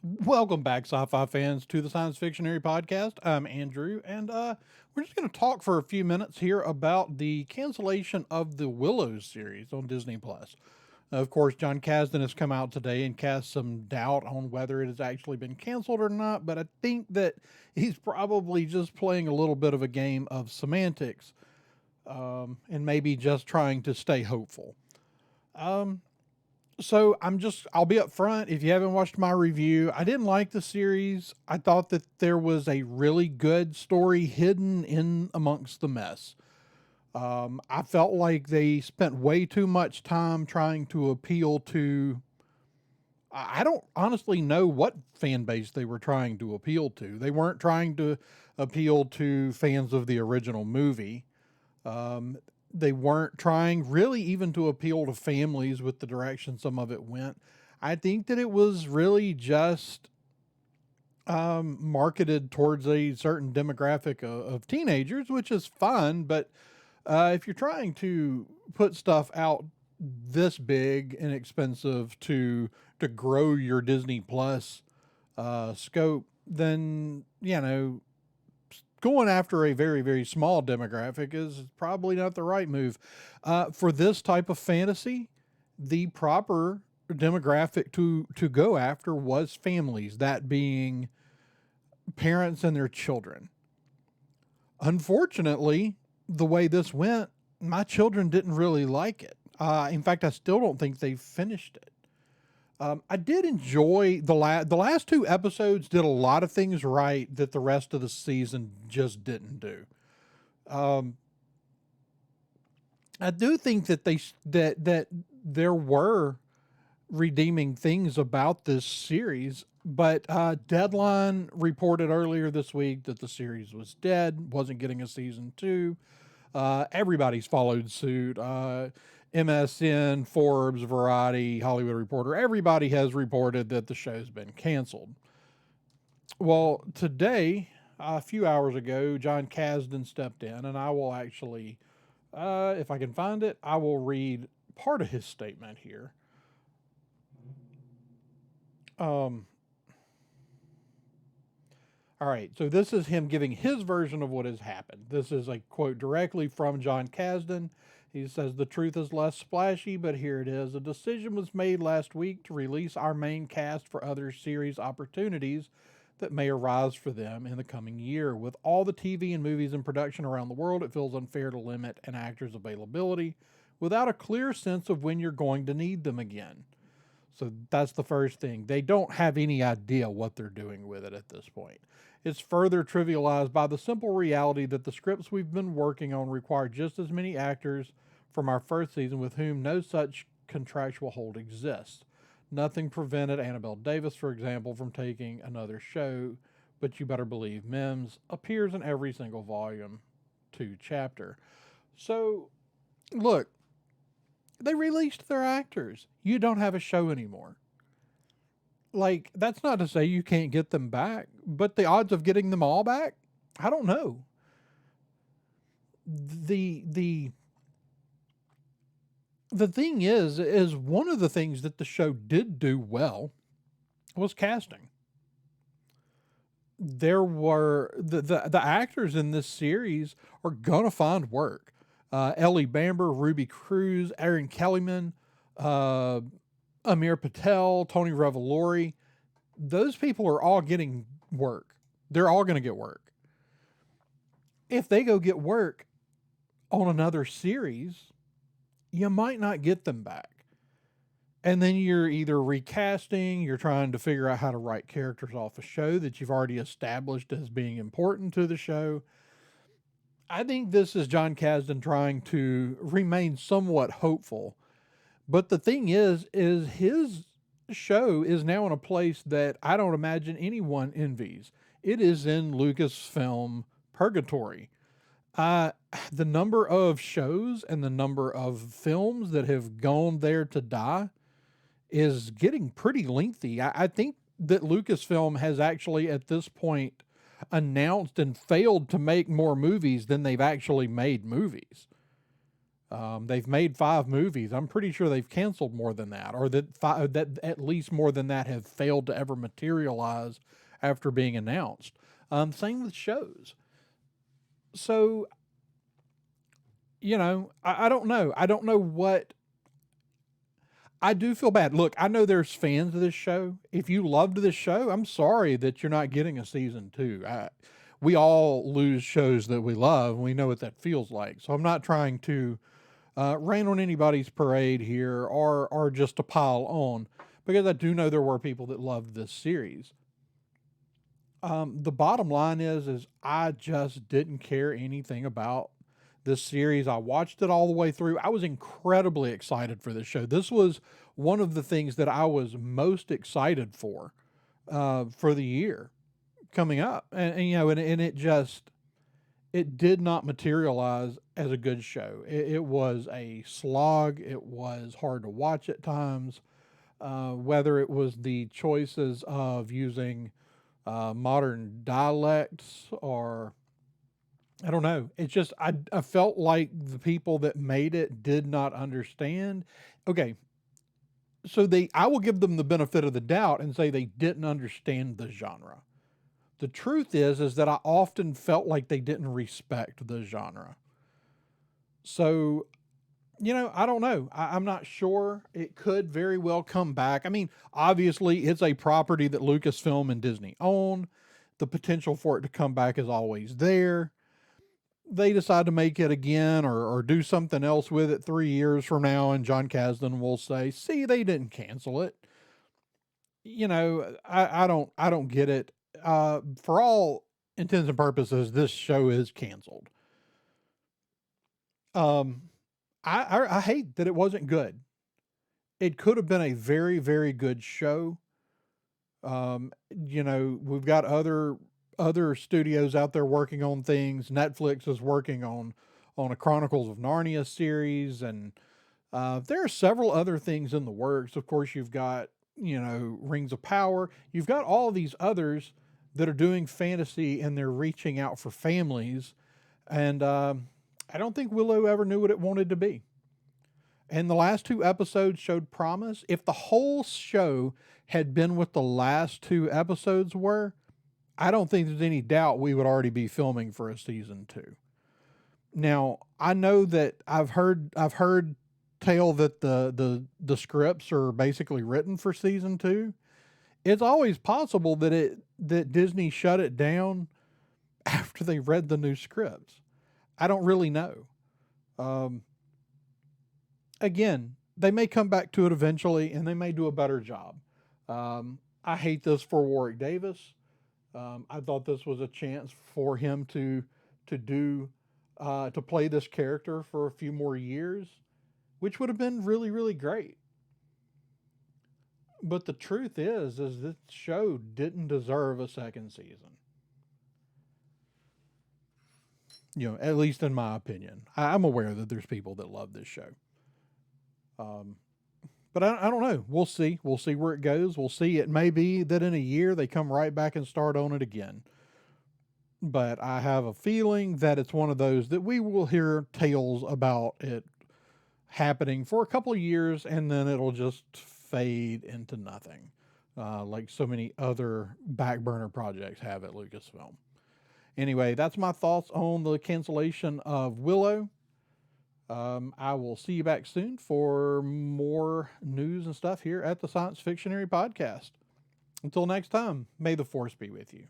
Welcome back, sci-fi fans, to the Science Fictionary podcast. I'm Andrew, and we're just going to talk for a few minutes here about the cancellation of the Willow series on Disney Plus. Of course, John Kasdan has come out today and cast some doubt on whether it has actually been canceled or not, but I think that he's probably just playing a little bit of a game of semantics, and maybe just trying to stay hopeful. So I'll be up front. If you haven't watched my review, I didn't like the series. I thought that there was a really good story hidden in amongst the mess. I felt like they spent way too much time trying to appeal to. I don't honestly know what fan base they were trying to appeal to. They weren't trying to appeal to fans of the original movie. They weren't trying really even to appeal to families with the direction some of it went. I think that it was really just marketed towards a certain demographic of teenagers, which is fine. But if you're trying to put stuff out this big and expensive to grow your Disney Plus scope, then going after a very, very small demographic is probably not the right move. For this type of fantasy, the proper demographic to go after was families, that being parents and their children. Unfortunately, the way this went, my children didn't really like it. In fact, I still don't think they finished it. I did enjoy the last two episodes. Did a lot of things right that the rest of the season just didn't do. I do think that that there were redeeming things about this series, but Deadline reported earlier this week that the series was dead, wasn't getting a season two. Everybody's followed suit. MSN, Forbes, Variety, Hollywood Reporter, everybody has reported that the show's been canceled. Well, today, a few hours ago, John Kasdan stepped in, and I will actually, if I can find it, I will read part of his statement here. All right, so this is him giving his version of what has happened. This is a quote directly from John Kasdan. He says, "The truth is less splashy, but here it is. A decision was made last week to release our main cast for other series opportunities that may arise for them in the coming year. With all the TV and movies in production around the world, it feels unfair to limit an actor's availability without a clear sense of when you're going to need them again." So that's the first thing. They don't have any idea what they're doing with it at this point. It's further trivialized by the simple reality that the scripts we've been working on require just as many actors from our first season with whom no such contractual hold exists. Nothing prevented Annabelle Davis, for example, from taking another show, but you better believe Mims appears in every single volume 2 chapter. So, look, they released their actors. You don't have a show anymore. Like, that's not to say you can't get them back, but the odds of getting them all back, I don't know. The thing is one of the things that the show did do well was casting. There were the actors in this series are gonna find work. Ellie Bamber, Ruby Cruz, Aaron Kellyman, uh, Amir Patel, Tony Revolori. Those people are all getting work. They're all going to get work. If they go get work on another series, you might not get them back. And then you're either recasting, you're trying to figure out how to write characters off a show that you've already established as being important to the show. I think this is John Kasdan trying to remain somewhat hopeful. But the thing is his show is now in a place that I don't imagine anyone envies. It is in Lucasfilm purgatory. Uh, the number of shows and the number of films that have gone there to die is getting pretty lengthy. I think that Lucasfilm has actually, at this point, announced and failed to make more movies than they've actually made movies. They've made 5 movies. I'm pretty sure they've canceled more than that, or that at least more than that have failed to ever materialize after being announced. Same with shows. So, I don't know. I don't know what. I do feel bad. Look, I know there's fans of this show. If you loved this show, I'm sorry that you're not getting a season 2. We all lose shows that we love, and we know what that feels like. So I'm not trying to rain on anybody's parade here, or just to pile on, because I do know there were people that loved this series. The bottom line is I just didn't care anything about this series. I watched it all the way through. I was incredibly excited for this show. This was one of the things that I was most excited for the year coming up, and it did not materialize as a good show. It was a slog. It was hard to watch at times. Whether it was the choices of using modern dialects, or I don't know. It's just, I felt like the people that made it did not understand. Okay, so I will give them the benefit of the doubt and say they didn't understand the genre. The truth is that I often felt like they didn't respect the genre. So, I don't know. I'm not sure. It could very well come back. I mean, obviously, it's a property that Lucasfilm and Disney own. The potential for it to come back is always there. They decide to make it again, or do something else with it 3 years from now, and John Kasdan will say, "See, they didn't cancel it." I don't get it. For all intents and purposes, this show is canceled. Um, I hate that it wasn't good. It could have been a very, very good show. We've got other studios out there working on things. Netflix is working on a Chronicles of Narnia series, and there are several other things in the works. Of course, you've got, Rings of Power. You've got all these others that are doing fantasy, and they're reaching out for families. And I don't think Willow ever knew what it wanted to be. And the last 2 episodes showed promise. If the whole show had been what the last 2 episodes were, I don't think there's any doubt we would already be filming for a season 2. Now, I know that I've heard tale that the scripts are basically written for season 2. It's always possible that Disney shut it down after they read the new scripts. I don't really know. Again, they may come back to it eventually, and they may do a better job. I hate this for Warwick Davis. I thought this was a chance for him to play this character for a few more years, which would have been really, really great. But the truth is this show didn't deserve a second season. At least in my opinion. I'm aware that there's people that love this show. But I don't know. We'll see. We'll see where it goes. We'll see. It may be that in a year they come right back and start on it again. But I have a feeling that it's one of those that we will hear tales about it happening for a couple of years, and then it'll just fade into nothing, like so many other back burner projects have at Lucasfilm. Anyway, that's my thoughts on the cancellation of Willow. I will see you back soon for more news and stuff here at the Science Fictionary Podcast. Until next time, may the Force be with you.